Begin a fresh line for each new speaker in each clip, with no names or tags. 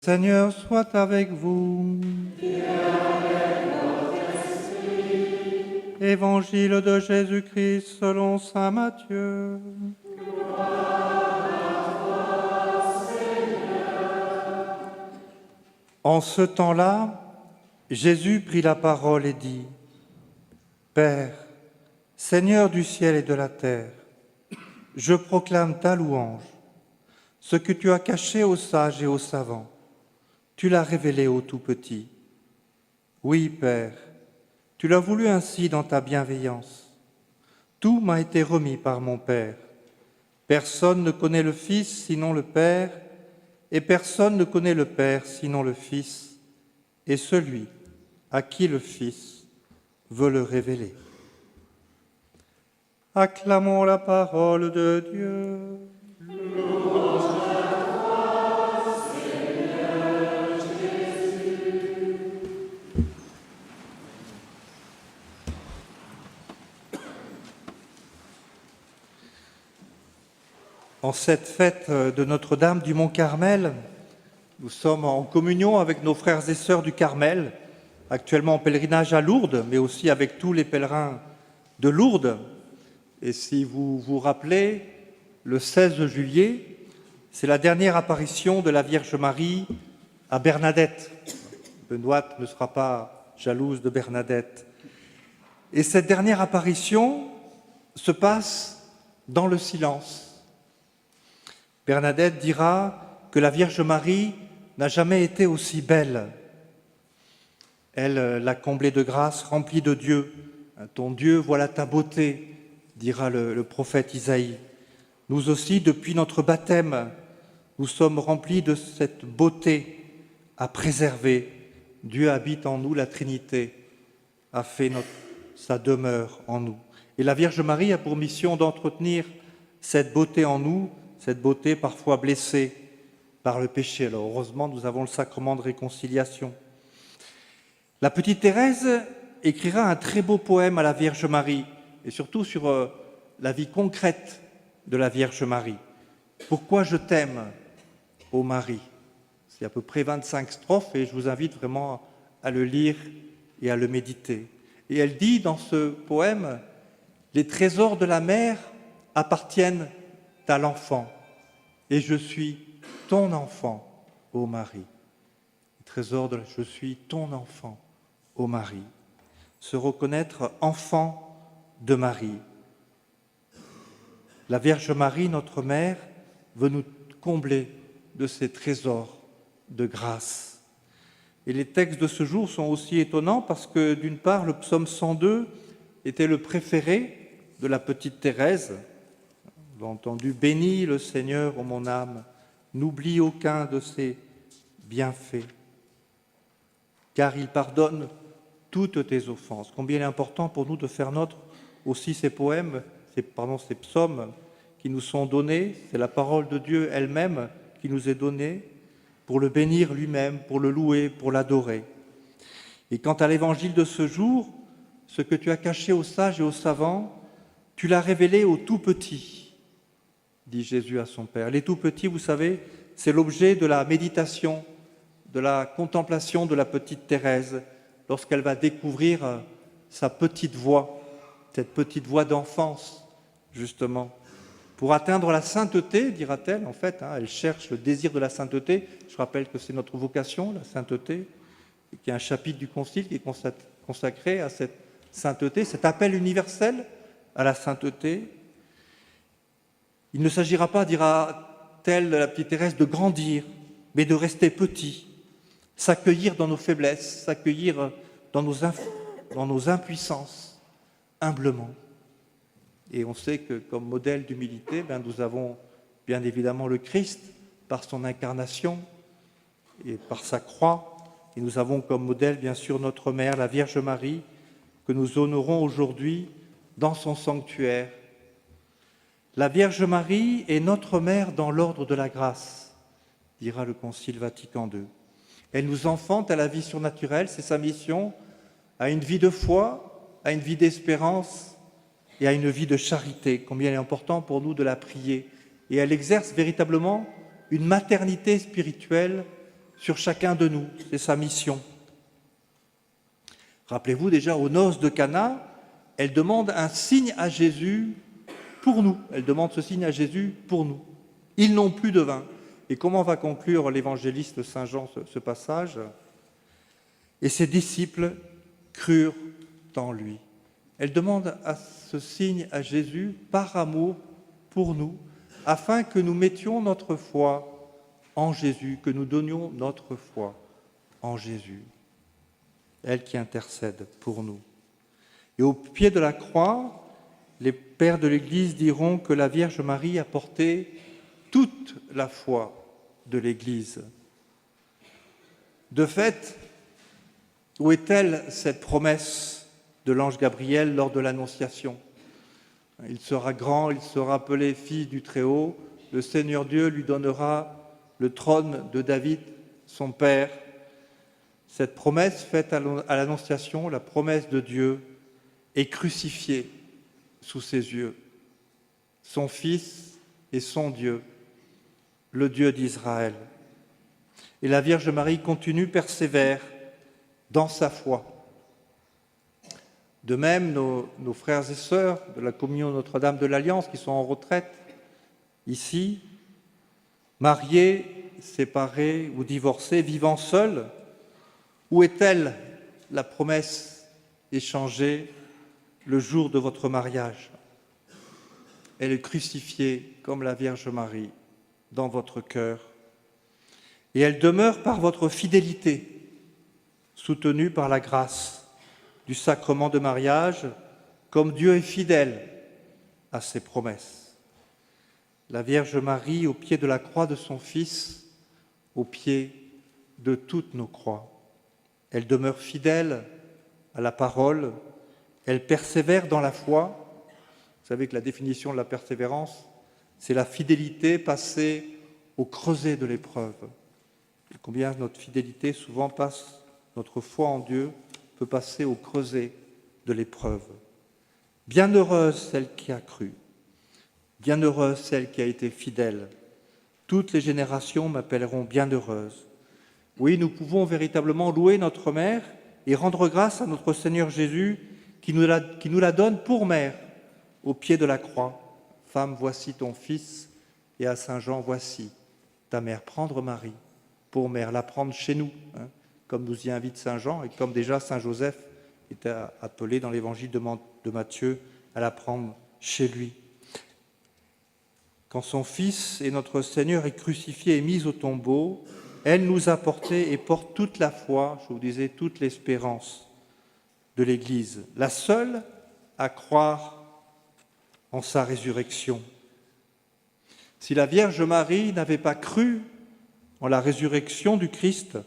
Seigneur soit avec vous. Évangile de Jésus-Christ selon saint Matthieu. En ce temps-là, Jésus prit la parole et dit : Père, Seigneur du ciel et de la terre, je proclame ta louange. Ce que tu as caché aux sages et aux savants, tu l'as révélé aux tout-petits. Oui, Père, tu l'as voulu ainsi dans ta bienveillance. Tout m'a été remis par mon Père. Personne ne connaît le Fils sinon le Père, et personne ne connaît le Père sinon le Fils, et celui à qui le Fils veut le révéler. Acclamons la parole de Dieu. En cette fête de Notre-Dame du Mont-Carmel, nous sommes en communion avec nos frères et sœurs du Carmel, actuellement en pèlerinage à Lourdes, mais aussi avec tous les pèlerins de Lourdes. Et si vous vous rappelez, le 16 juillet, c'est la dernière apparition de la Vierge Marie à Bernadette. Benoît ne sera pas jalouse de Bernadette. Et cette dernière apparition se passe dans le silence. Bernadette dira que la Vierge Marie n'a jamais été aussi belle. Elle l'a comblée de grâce, remplie de Dieu. Ton Dieu, voilà ta beauté, dira le prophète Isaïe. Nous aussi, depuis notre baptême, nous sommes remplis de cette beauté à préserver. Dieu habite en nous, la Trinité a fait sa demeure en nous. Et la Vierge Marie a pour mission d'entretenir cette beauté en nous, cette beauté parfois blessée par le péché. Alors heureusement, nous avons le sacrement de réconciliation. La petite Thérèse écrira un très beau poème à la Vierge Marie, et surtout sur la vie concrète de la Vierge Marie. Pourquoi je t'aime, ô Marie? C'est à peu près 25 strophes, et je vous invite vraiment à le lire et à le méditer. Et elle dit dans ce poème : les trésors de la mer appartiennent à l'enfant, et je suis ton enfant, ô Marie. Je suis ton enfant, ô Marie. Se reconnaître enfant de Marie. La Vierge Marie, notre Mère, veut nous combler de ces trésors de grâce. Et les textes de ce jour sont aussi étonnants parce que, d'une part, le psaume 102 était le préféré de la petite Thérèse. Vous avez entendu : bénis le Seigneur, ô mon âme, n'oublie aucun de ses bienfaits, car il pardonne toutes tes offenses. Combien il est important pour nous de faire nôtre aussi ces poèmes, ces psaumes qui nous sont donnés. C'est la parole de Dieu elle-même qui nous est donnée pour le bénir lui-même, pour le louer, pour l'adorer. Et quant à l'évangile de ce jour, ce que tu as caché aux sages et aux savants, tu l'as révélé aux tout-petits, dit Jésus à son Père. Les tout-petits, vous savez, c'est l'objet de la méditation, de la contemplation de la petite Thérèse, lorsqu'elle va découvrir sa petite voix, cette petite voix d'enfance, justement. Pour atteindre la sainteté, dira-t-elle, en fait, elle cherche le désir de la sainteté. Je rappelle que c'est notre vocation, la sainteté, et qu'il y a un chapitre du Concile qui est consacré à cette sainteté, cet appel universel à la sainteté. Il ne s'agira pas, dira-t-elle, la petite Thérèse, de grandir, mais de rester petit, s'accueillir dans nos faiblesses, s'accueillir dans nos impuissances, humblement. Et on sait que comme modèle d'humilité, nous avons bien évidemment le Christ par son incarnation et par sa croix. Et nous avons comme modèle bien sûr notre Mère, la Vierge Marie, que nous honorons aujourd'hui dans son sanctuaire. La Vierge Marie est notre Mère dans l'ordre de la grâce, dira le Concile Vatican II. Elle nous enfante à la vie surnaturelle, c'est sa mission, à une vie de foi, à une vie d'espérance et à une vie de charité. Combien il est important pour nous de la prier. Et elle exerce véritablement une maternité spirituelle sur chacun de nous. C'est sa mission. Rappelez-vous déjà, aux noces de Cana, elle demande un signe à Jésus pour nous. Elle demande ce signe à Jésus pour nous. Ils n'ont plus de vin. Et comment va conclure l'évangéliste Saint Jean ce passage ? Et ses disciples crurent en lui. Elle demande à ce signe à Jésus par amour pour nous, afin que nous mettions notre foi en Jésus, que nous donnions notre foi en Jésus. Elle qui intercède pour nous. Et au pied de la croix, les pères de l'Église diront que la Vierge Marie a porté toute la foi de l'Église. De fait, où est-elle cette promesse de l'ange Gabriel lors de l'Annonciation ? Il sera grand, il sera appelé Fils du Très-Haut, le Seigneur Dieu lui donnera le trône de David, son père. Cette promesse faite à l'Annonciation, la promesse de Dieu, est crucifiée sous ses yeux. Son Fils et son Dieu, le Dieu d'Israël. Et la Vierge Marie continue, persévère dans sa foi. De même, nos frères et sœurs de la communion Notre-Dame de l'Alliance qui sont en retraite, ici, mariés, séparés ou divorcés, vivant seuls, où est-elle la promesse échangée le jour de votre mariage ? Elle est crucifiée comme la Vierge Marie dans votre cœur. Et elle demeure par votre fidélité, soutenue par la grâce du sacrement de mariage, comme Dieu est fidèle à ses promesses. La Vierge Marie, au pied de la croix de son Fils, au pied de toutes nos croix. Elle demeure fidèle à la parole, elle persévère dans la foi. Vous savez que la définition de la persévérance, c'est la fidélité passée au creuset de l'épreuve. Et combien notre fidélité souvent passe, notre foi en Dieu peut passer au creuset de l'épreuve. Bienheureuse celle qui a cru, bienheureuse celle qui a été fidèle. Toutes les générations m'appelleront bienheureuse. Oui, nous pouvons véritablement louer notre mère et rendre grâce à notre Seigneur Jésus qui nous la donne pour mère au pied de la croix. Femme, voici ton fils, et à Saint Jean, voici ta mère. Prendre Marie pour mère, la prendre chez nous, comme nous y invite Saint Jean et comme déjà Saint Joseph était appelé dans l'évangile de Matthieu à la prendre chez lui. Quand son Fils et notre Seigneur est crucifié et mis au tombeau, elle nous a porté et porte toute la foi, je vous disais, toute l'espérance de l'Église, la seule à croire en sa résurrection. Si la Vierge Marie n'avait pas cru en la résurrection du Christ,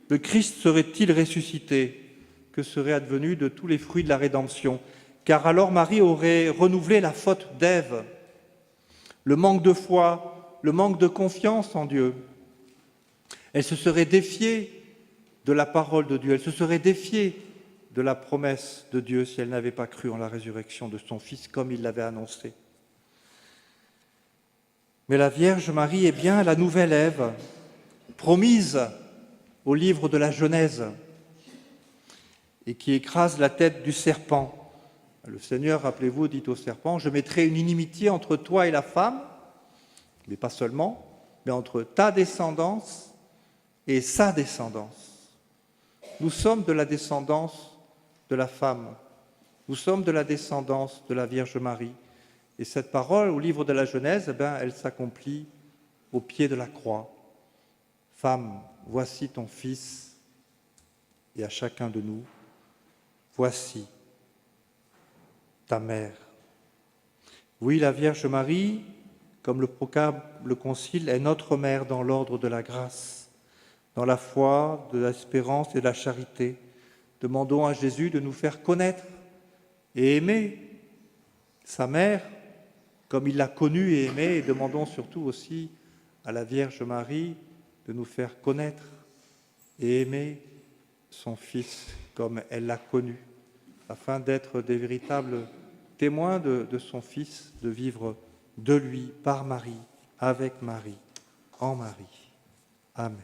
le Christ serait-il ressuscité ? Que serait advenu de tous les fruits de la rédemption ? Car alors Marie aurait renouvelé la faute d'Ève, le manque de foi, le manque de confiance en Dieu. Elle se serait défiée de la parole de Dieu, elle se serait défiée de la promesse de Dieu si elle n'avait pas cru en la résurrection de son Fils comme il l'avait annoncé. Mais la Vierge Marie est bien la nouvelle Ève, promise au livre de la Genèse, et qui écrase la tête du serpent. Le Seigneur, rappelez-vous, dit au serpent, « Je mettrai une inimitié entre toi et la femme, mais pas seulement, mais entre ta descendance et sa descendance. » Nous sommes de la descendance de la femme, nous sommes de la descendance de la Vierge Marie. Et cette parole, au livre de la Genèse, elle s'accomplit au pied de la croix. « Femme, voici ton fils, et à chacun de nous, voici ta mère. » Oui, la Vierge Marie, comme le proclame le Concile, est notre mère dans l'ordre de la grâce, dans la foi, de l'espérance et de la charité. Demandons à Jésus de nous faire connaître et aimer sa mère comme il l'a connue et aimée, et demandons surtout aussi à la Vierge Marie de nous faire connaître et aimer son Fils comme elle l'a connu, afin d'être des véritables témoins de son Fils, de vivre de lui, par Marie, avec Marie, en Marie. Amen.